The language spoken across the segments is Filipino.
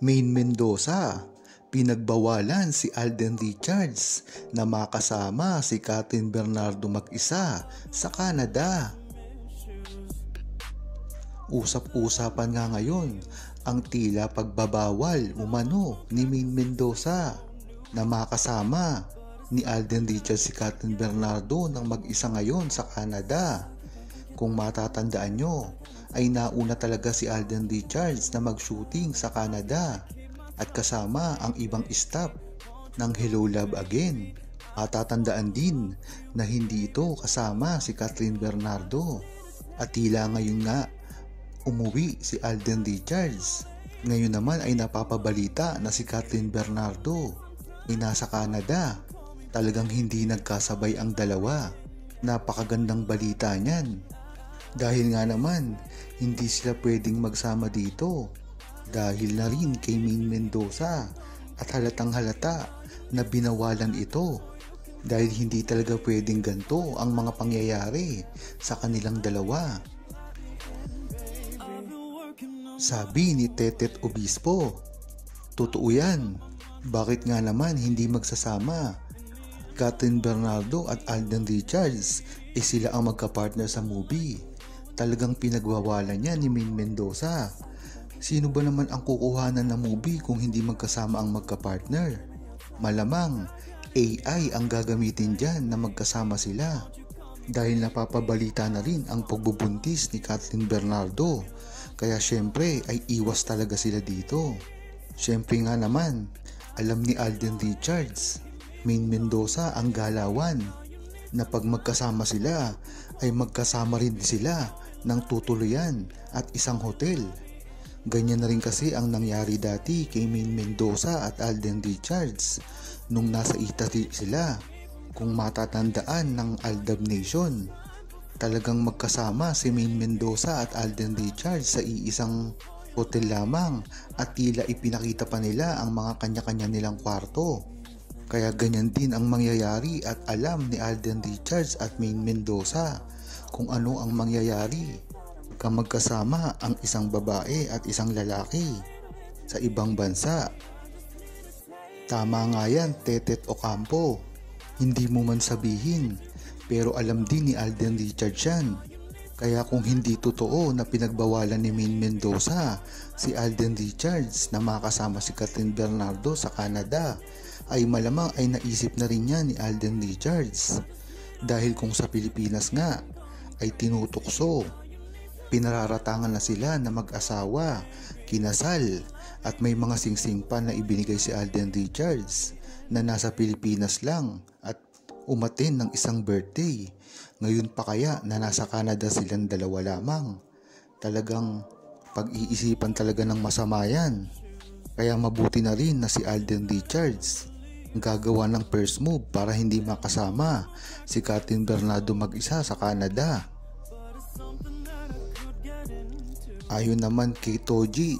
Maine Mendoza, pinagbawalan si Alden Richards na makasama si Kathryn Bernardo mag-isa sa Canada. Usap-usapan nga ngayon ang tila pagbabawal umano ni Maine Mendoza na makasama ni Alden Richards si Kathryn Bernardo ng mag-isa ngayon sa Canada. Kung matatandaan nyo, ay nauna talaga si Alden Richards na mag-shooting sa Canada at kasama ang ibang staff ng Hello Love Again. Matatandaan din na hindi ito kasama si Kathryn Bernardo at tila ngayon nga umuwi si Alden Richards. Ngayon naman ay napapabalita na si Kathryn Bernardo ay nasa Canada. Talagang hindi nagkasabay ang dalawa. Napakagandang balita niyan. Dahil nga naman, hindi sila pwedeng magsama dito. Dahil na rin kay Maine Mendoza at halatang halata na binawalan ito. Dahil hindi talaga pwedeng ganito ang mga pangyayari sa kanilang dalawa. Sabi ni Tetet Obispo, totoo yan. Bakit nga naman hindi magsasama Kathryn Bernardo at Alden Richards? Sila ang magka-partner sa movie. Talagang pinagwawalan niya ni Maine Mendoza. Sino ba naman ang kukuhanan ng movie kung hindi magkasama ang magka-partner? Malamang AI ang gagamitin dyan na magkasama sila. Dahil napapabalita na rin ang pagbubuntis ni Kathryn Bernardo. Kaya syempre ay iwas talaga sila dito. Syempre nga naman, alam ni Alden Richards, Maine Mendoza ang galawan na pag magkasama sila ay magkasama rin sila ng tutuluyan at isang hotel. Ganyan na rin kasi ang nangyari dati kay Maine Mendoza at Alden Richards nung nasa Italy sila. Kung matatandaan ng Aldab Nation, talagang magkasama si Maine Mendoza at Alden Richards sa iisang hotel lamang at tila ipinakita pa nila ang mga kanya-kanya nilang kwarto. Kaya ganyan din ang mangyayari at alam ni Alden Richards at Maine Mendoza kung ano ang mangyayari kapag magkasama ang isang babae at isang lalaki sa ibang bansa. Tama nga yan, Tetet Ocampo. Hindi mo man sabihin, pero alam din ni Alden Richards yan. Kaya kung hindi totoo na pinagbawalan ni Maine Mendoza si Alden Richards na makasama si Kathryn Bernardo sa Canada, ay malamang ay naisip na rin yan ni Alden Richards. Dahil kung sa Pilipinas nga ay tinutokso, pinararatangan na sila na mag-asawa, kinasal, at may mga singsing pa na ibinigay si Alden Richards na nasa Pilipinas lang at umattend ng isang birthday. Ngayon pa kaya na nasa Canada silang dalawa lamang. Talagang pag-iisipan talaga ng masama yan. Kaya mabuti na rin na si Alden Richards gagawa ng first move para hindi makasama si Kathryn Bernardo mag-isa sa Canada. Ayon naman kay Toji,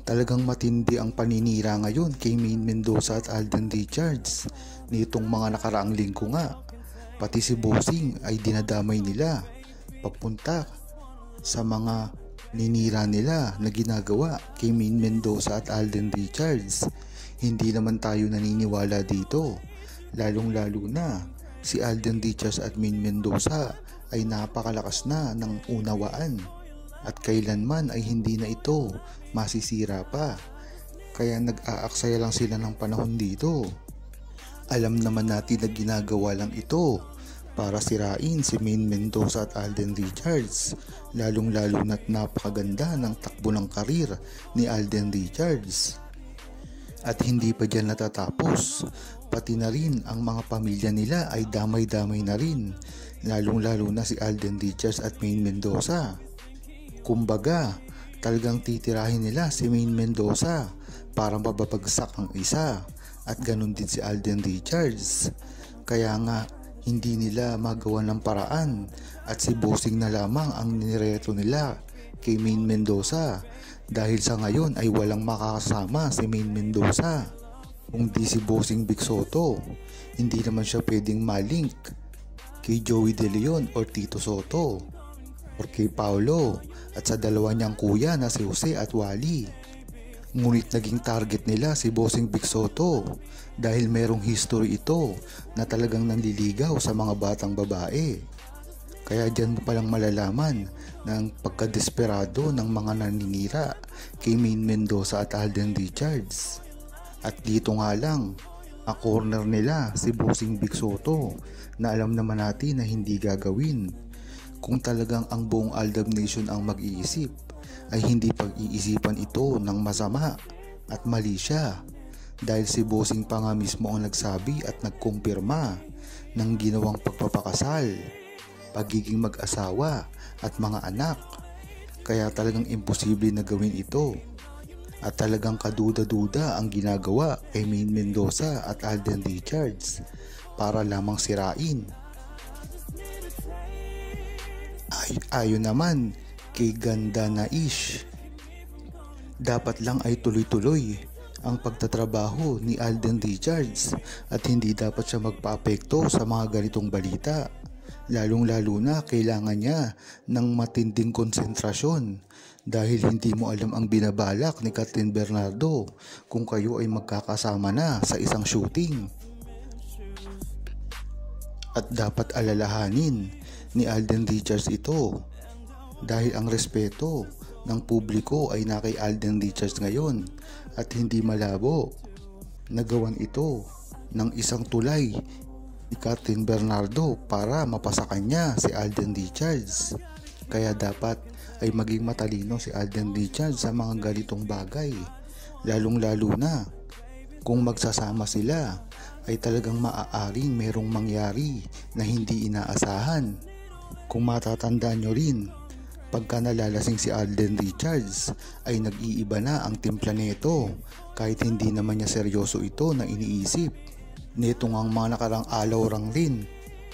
talagang matindi ang paninira ngayon kay Maine Mendoza at Alden Richards nitong mga nakaraang linggo nga. Pati si Bossing ay dinadamay nila papunta sa mga ninira nila na ginagawa kay Maine Mendoza at Alden Richards. Hindi naman tayo naniniwala dito, lalong-lalo na si Alden Richards at Maine Mendoza ay napakalakas na ng unawaan at kailanman ay hindi na ito masisira pa. Kaya nag-aaksaya lang sila ng panahon dito. Alam naman natin na ginagawa lang ito para sirain si Maine Mendoza at Alden Richards, lalong-lalo na't napakaganda ng takbo ng karir ni Alden Richards. At hindi pa dyan natatapos, pati na rin ang mga pamilya nila ay damay-damay na rin, lalong-lalo na si Alden Richards at Maine Mendoza. Kumbaga, talagang titirahin nila si Maine Mendoza para mababagsak ang isa, at ganun din si Alden Richards. Kaya nga, hindi nila magawa ng paraan at si Bossing na lamang ang nireto nila kay Maine Mendoza. Dahil sa ngayon ay walang makakasama si Maine Mendoza. Kung di si Bossing Vic Soto, hindi naman siya pwedeng malink kay Joey De Leon or Tito Soto or kay Paolo at sa dalawa niyang kuya na si Jose at Wally. Ngunit naging target nila si Bossing Vic Soto dahil merong history ito na talagang nanliligaw sa mga batang babae. Kaya dyan mo palang malalaman na ang pagkadesperado ng mga naninira kay Maine Mendoza at Alden Richards. At dito nga lang, corner nila si Bossing Vic Soto na alam naman natin na hindi gagawin. Kung talagang ang buong Aldab Nation ang mag-iisip, ay hindi pag-iisipan ito ng masama at mali siya dahil si Bossing pa nga mismo ang nagsabi at nagkumpirma ng ginawang pagpapakasal, pagiging mag-asawa at mga anak. Kaya talagang imposible na gawin ito at talagang kaduda-duda ang ginagawa kay Maine Mendoza at Alden Richards para lamang sirain. Ayon naman kay Ganda na Ish, dapat lang ay tuloy-tuloy ang pagtatrabaho ni Alden Richards at hindi dapat siya magpaapekto sa mga ganitong balita. Lalong-lalo na kailangan niya ng matinding konsentrasyon dahil hindi mo alam ang binabalak ni Kathryn Bernardo kung kayo ay magkakasama na sa isang shooting. At dapat alalahanin ni Alden Richards ito dahil ang respeto ng publiko ay na kay Alden Richards ngayon at hindi malabo nagawan ito ng isang tulay ni Kathryn Bernardo para mapasa kanya si Alden Richards. Kaya dapat ay maging matalino si Alden Richards sa mga ganitong bagay, lalong-lalo na kung magsasama sila ay talagang maaaring merong mangyari na hindi inaasahan. Kung matatandaan nyo rin, pagka nalalasing si Alden Richards ay nag-iiba na ang timpla nito kahit hindi naman niya seryoso ito na iniisip. Nito nga ang mga nakarang alaw rang rin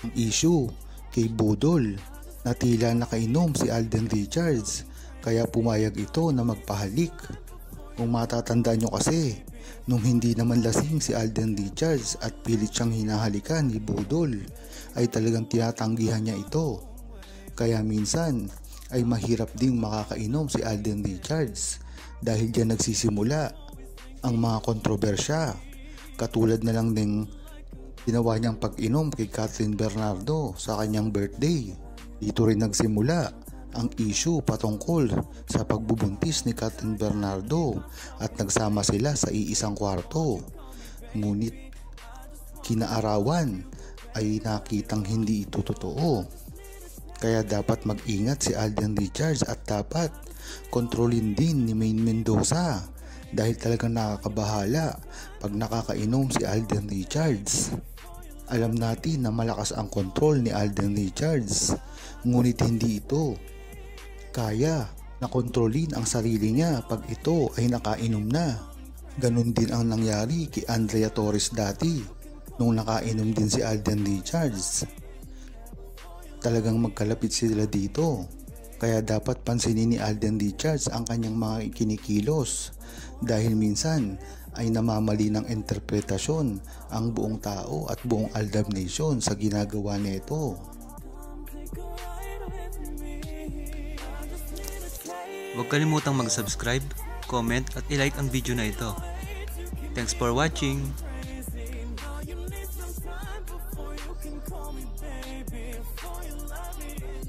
ang issue kay Budol na tila nakainom si Alden Richards kaya pumayag ito na magpahalik. Kung matatandaan nyo kasi, nung hindi naman lasing si Alden Richards at pilit siyang hinahalikan ni Budol ay talagang tinatanggihan niya ito. Kaya minsan ay mahirap ding makakainom si Alden Richards dahil diyan nagsisimula ang mga kontrobersya, katulad na lang ng ginawa niyang pag-inom kay Kathryn Bernardo sa kanyang birthday. Dito rin nagsimula ang issue patungkol sa pagbubuntis ni Kathryn Bernardo at nagsama sila sa iisang kwarto. Ngunit kinaarawan ay nakitang hindi ito totoo. Kaya dapat mag-ingat si Alden Richards at dapat kontrolin din ni Maine Mendoza dahil talagang nakakabahala pag nakakainom si Alden Richards. Alam natin na malakas ang kontrol ni Alden Richards, ngunit hindi ito kaya na kontrolin ang sarili niya pag ito ay nakainom na. Ganon din ang nangyari kay Andrea Torres dati nung nakainom din si Alden Richards. Talagang magkalapit sila dito. Kaya dapat pansinin ni Alden Richards ang kanyang mga kinikilos dahil minsan ay namamali ng interpretasyon ang buong tao at buong Aldab Nation sa ginagawa nito. Huwag kalimutang mag-subscribe, comment at i-like ang video na ito. Thanks for watching! Call me baby, before you love me.